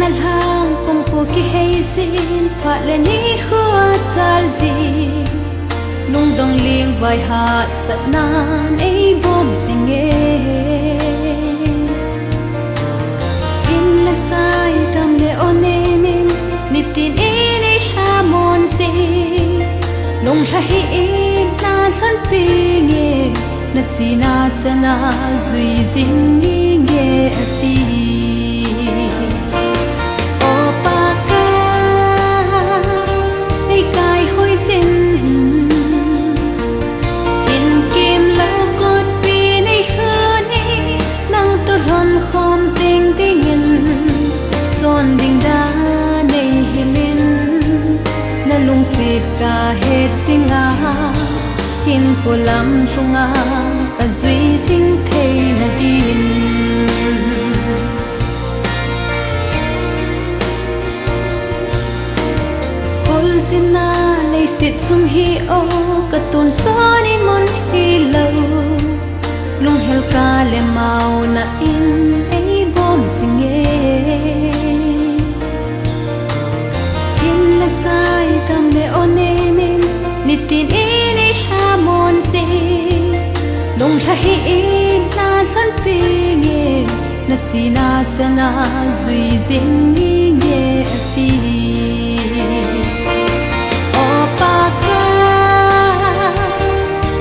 na lang kung kukihaysin pa lani hua chal zi nung dong ling bai ha sat nan ei bom singe in la sai tam le onemin nitin in ei hamon si nung la hi in nan han pinge na china chana zui zing ni nge ati ka het singa hin ko lam thunga ka zui sing thei na din kol sina lei sit chung hi o ka tun son in mon hi lo lung hel ka le mau na in ei bom singe in la sai tam le onemin nitin in ei hamon si lung la hi in nan han pinge na china chana zui zing ni nge ati o pa ka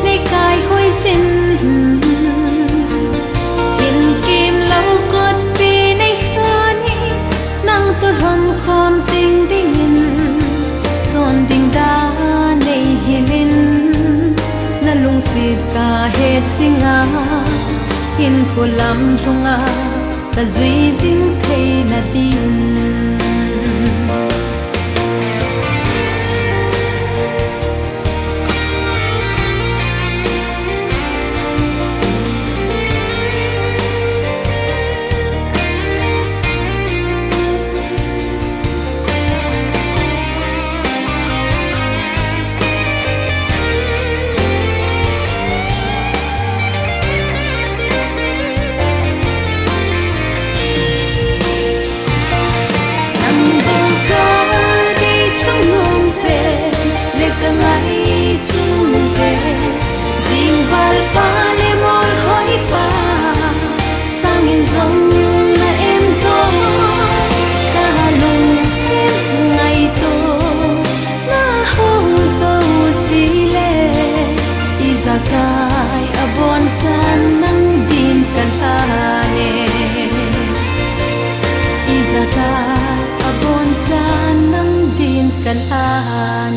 nei kai hoi sin in kim lo kot pi nei khani nang to hom khom sing ding ding da nei hilin na lung sit ka het singa hin ko lam thunga ka zui zing thei na tin kai abon chan nang din kan ane izakai abon chan nang din kan ane